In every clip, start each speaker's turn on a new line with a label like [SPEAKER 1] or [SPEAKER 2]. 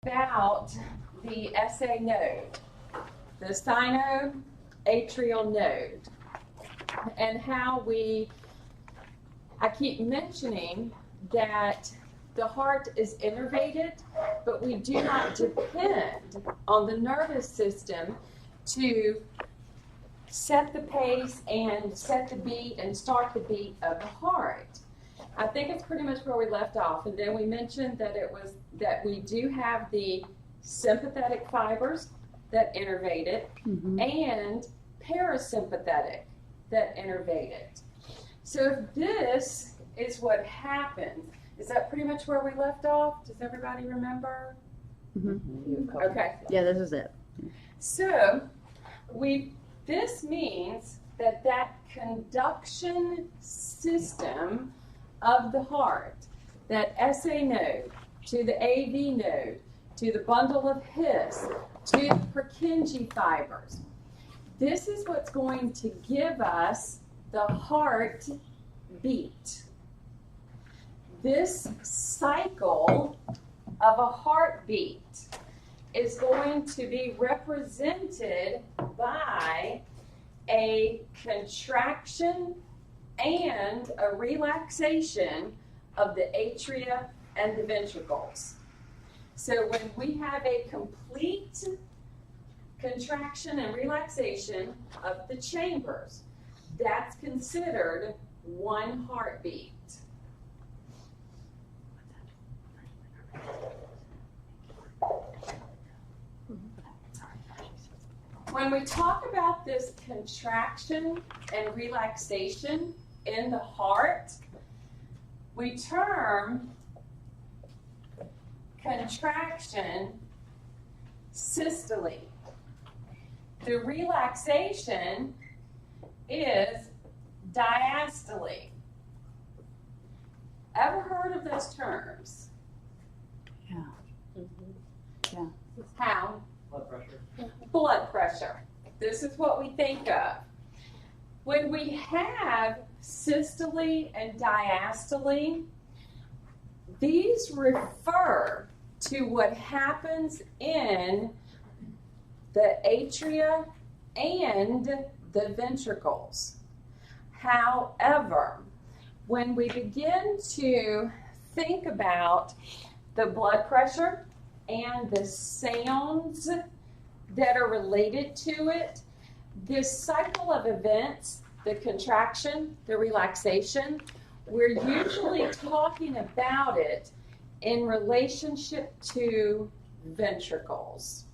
[SPEAKER 1] about the SA node, the sinoatrial node, and how I keep mentioning that the heart is innervated, but we do not depend on the nervous system to set the pace and set the beat and start the beat of the heart. I think it's pretty much where we left off, and then we mentioned that we do have the sympathetic fibers that innervate it, and parasympathetic that innervate it. So if this is what happens, is that pretty much where we left off? Does everybody remember? Okay.
[SPEAKER 2] Yeah, this is it.
[SPEAKER 1] So this means that conduction system of the heart, that SA node to the AV node, to the bundle of His, to the Purkinje fibers, this is what's going to give us the heart beat. This cycle of a heartbeat is going to be represented by a contraction and a relaxation of the atria and the ventricles. So when we have a complete contraction and relaxation of the chambers, that's considered one heartbeat. When we talk about this contraction and relaxation in the heart, we term contraction systole. The relaxation is diastole. Ever heard of those terms?
[SPEAKER 2] Yeah. Yeah.
[SPEAKER 1] How?
[SPEAKER 3] Blood pressure.
[SPEAKER 1] Blood pressure. This is what we think of. When we have systole and diastole, these refer to what happens in the atria and the ventricles. However, when we begin to think about the blood pressure and the sounds that are related to it, this cycle of events, the contraction, the relaxation, we're usually talking about it in relationship to ventricles.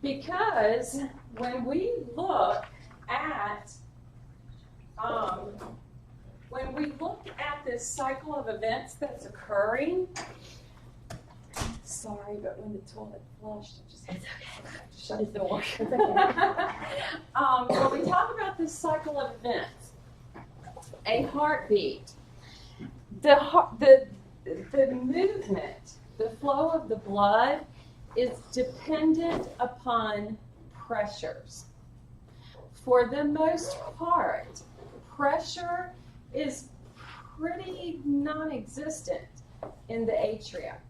[SPEAKER 1] Because when we look at this cycle of events that's occurring, sorry, but when the toilet flushed, I just had to shut the door. When we talk about this cycle of events, a heartbeat, the movement, the flow of the blood is dependent upon pressures. For the most part, pressure is pretty non-existent in the atria.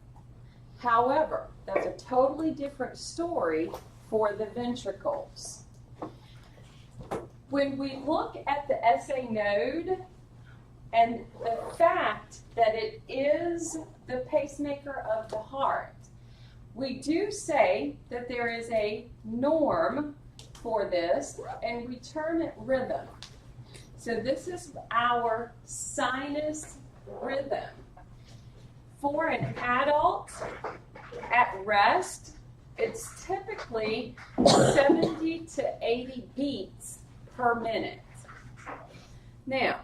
[SPEAKER 1] However, that's a totally different story for the ventricles. When we look at the SA node and the fact that it is the pacemaker of the heart, we do say that there is a norm for this, and we term it rhythm. So this is our sinus rhythm. For an adult at rest, it's typically 70 to 80 beats per minute. Now,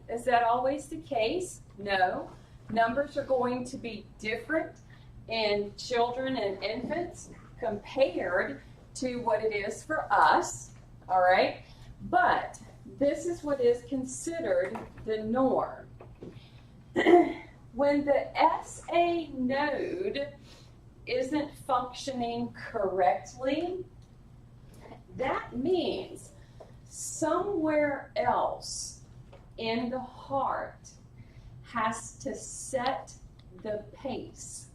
[SPEAKER 1] is that always the case? No. Numbers are going to be different in children and infants compared to what it is for us, all right? But this is what is considered the norm. When the SA node isn't functioning correctly, that means somewhere else in the heart has to set the pace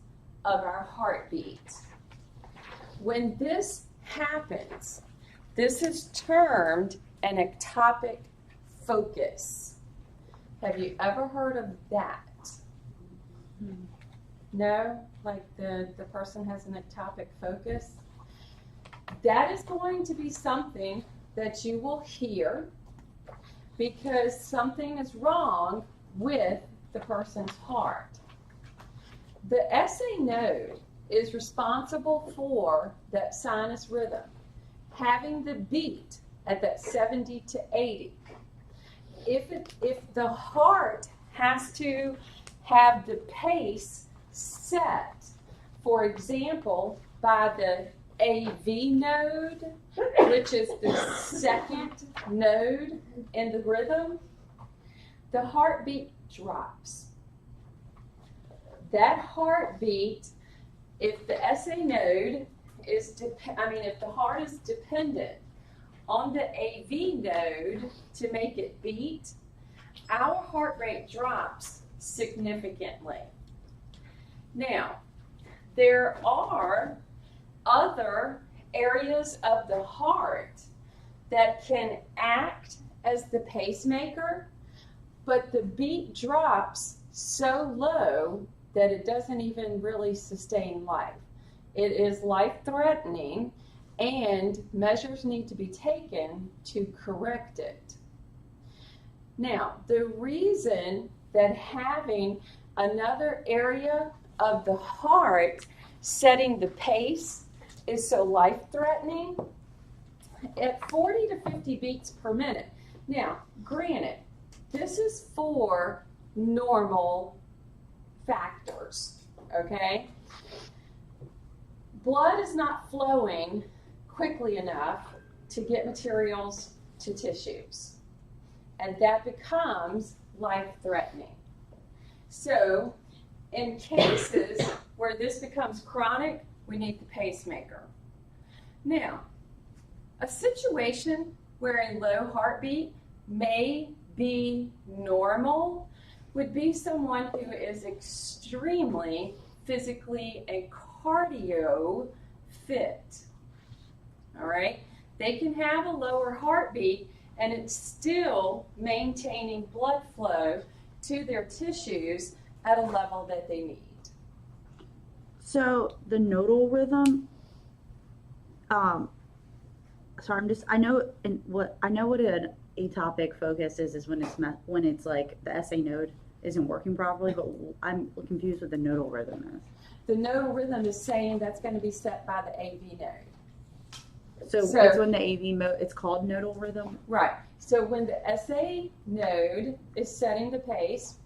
[SPEAKER 1] of our heartbeat. When this happens, this is termed an ectopic focus. Have you ever heard of that? No? Like the person has an ectopic focus? That is going to be something that you will hear because something is wrong with the person's heart. The SA node is responsible for that sinus rhythm, having the beat at that 70 to 80. If the heart has to have the pace set, for example, by the AV node, which is the second node in the rhythm, the heartbeat drops. That heartbeat, if the SA node is, if the heart is dependent on the AV node to make it beat, our heart rate drops significantly. Now, there are other areas of the heart that can act as the pacemaker, but the beat drops so low that it doesn't even really sustain life. It is life-threatening, and measures need to be taken to correct it. Now, the reason that having another area of the heart setting the pace is so life-threatening, at 40 to 50 beats per minute. Now, granted, this is for normal factors, okay? Blood is not flowing quickly enough to get materials to tissues, and that becomes life-threatening. So, in cases where this becomes chronic, we need the pacemaker. Now, a situation where a low heartbeat may be normal would be someone who is extremely physically and cardio fit. All right? They can have a lower heartbeat and it's still maintaining blood flow to their tissues at a level that they need.
[SPEAKER 2] So the nodal rhythm, I know what an atopic focus is when it's like the SA node isn't working properly, but I'm confused what the nodal rhythm is.
[SPEAKER 1] The nodal rhythm is saying that's going to be set by the AV node.
[SPEAKER 2] So it's when the AV it's called nodal rhythm?
[SPEAKER 1] Right. So when the SA node is setting the pace,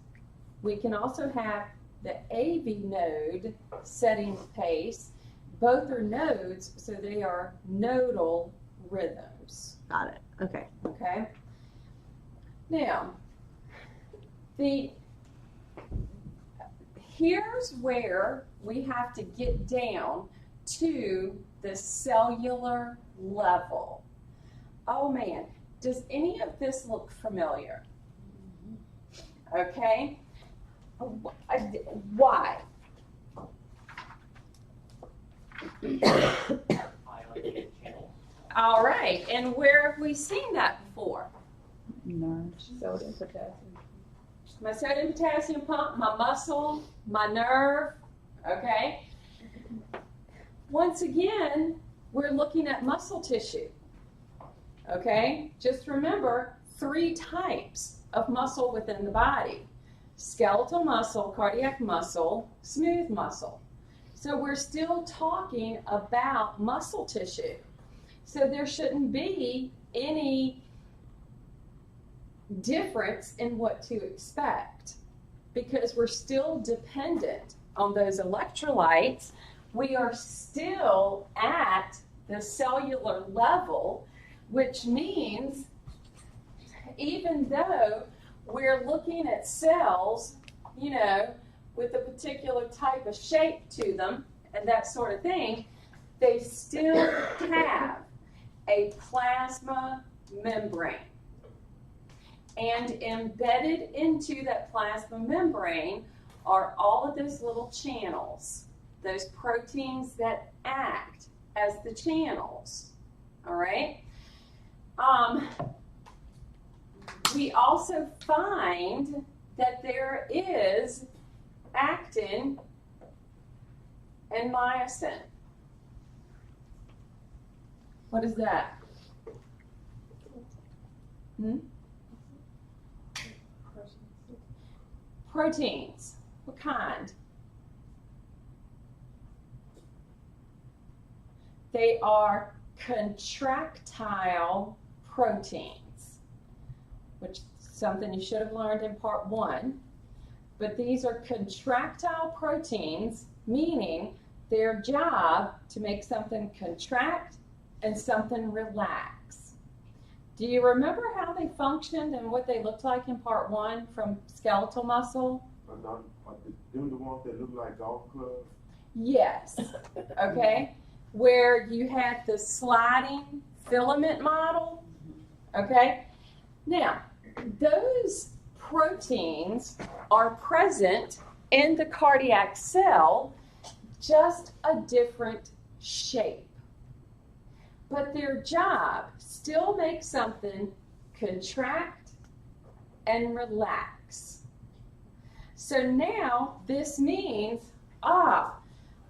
[SPEAKER 1] we can also have the AV node setting the pace. Both are nodes, so they are nodal rhythms.
[SPEAKER 2] Got it. Okay.
[SPEAKER 1] Okay. Now, here's where we have to get down to the cellular level. Oh man, does any of this look familiar? Okay. Why? All right, and where have we seen that before?
[SPEAKER 2] Nerves.
[SPEAKER 3] Sodium, potassium.
[SPEAKER 1] My sodium potassium pump, my muscle, my nerve, okay? Once again, we're looking at muscle tissue, okay? Just remember 3 types of muscle within the body: skeletal muscle, cardiac muscle, smooth muscle. So we're still talking about muscle tissue. So there shouldn't be any difference in what to expect because we're still dependent on those electrolytes. We are still at the cellular level, which means even though we're looking at cells, you know, with a particular type of shape to them and that sort of thing, they still have a plasma membrane. And embedded into that plasma membrane are all of those little channels. those proteins that act as the channels. All right? We also find that there is actin and myosin. What is that? Proteins. What kind? They are contractile proteins, which is something you should have learned in part 1. But these are contractile proteins, meaning their job to make something contract and something relax. Do you remember how they functioned and what they looked like in part 1 from skeletal muscle?
[SPEAKER 3] Are them the ones that look like golf clubs?
[SPEAKER 1] Yes. Okay. Where you had the sliding filament model. Okay. Now, those proteins are present in the cardiac cell, just a different shape. But their job still makes something contract and relax. So now this means, I'm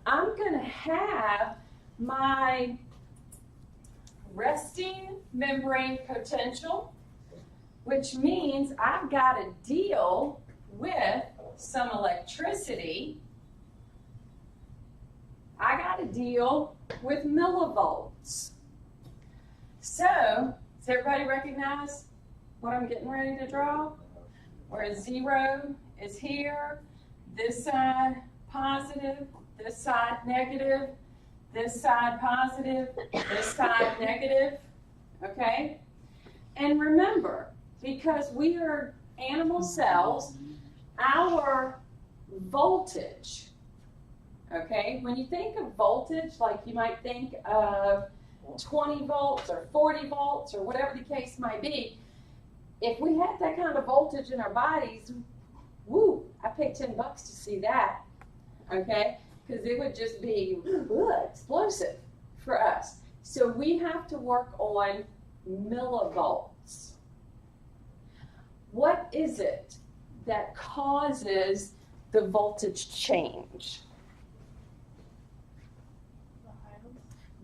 [SPEAKER 1] going to have my resting membrane potential, which means I've got to deal with some electricity. I got to deal with millivolts. So, does everybody recognize what I'm getting ready to draw? Where 0 is here, this side positive, this side negative, this side positive, this side negative, okay? And remember, because we are animal cells, our voltage, okay? When you think of voltage, like you might think of 20 volts or 40 volts or whatever the case might be, if we had that kind of voltage in our bodies, woo, I paid $10 to see that, okay? Because it would just be explosive for us. So we have to work on millivolts. What is it that causes the voltage change?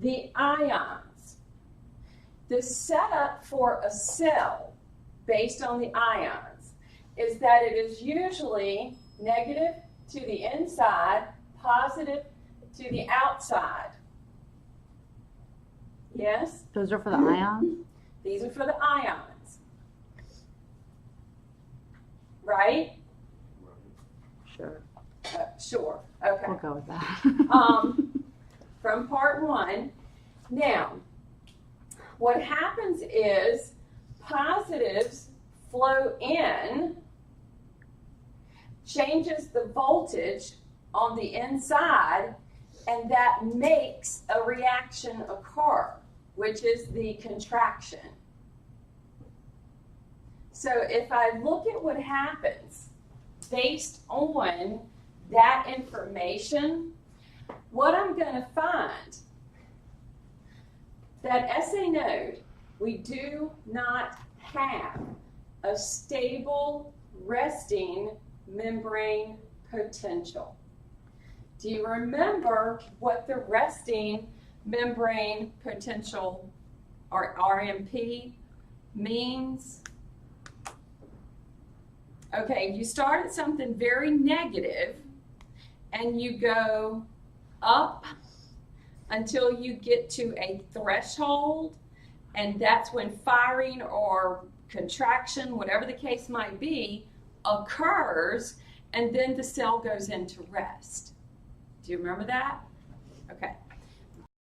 [SPEAKER 1] The ions. The setup for a cell based on the ions is that it is usually negative to the inside, positive to the outside. Yes?
[SPEAKER 2] Those are for the ions?
[SPEAKER 1] These are for the ions. Right?
[SPEAKER 2] Sure.
[SPEAKER 1] Sure. Okay.
[SPEAKER 2] We'll go with that.
[SPEAKER 1] From part 1. Now, what happens is positives flow in, changes the voltage on the inside, and that makes a reaction occur, which is the contraction. So if I look at what happens based on that information, what I'm going to find, that SA node, we do not have a stable resting membrane potential. Do you remember what the resting membrane potential, or RMP, means? Okay, you start at something very negative and you go up until you get to a threshold, and that's when firing or contraction, whatever the case might be, occurs, and then the cell goes into rest. Do you remember that? Okay.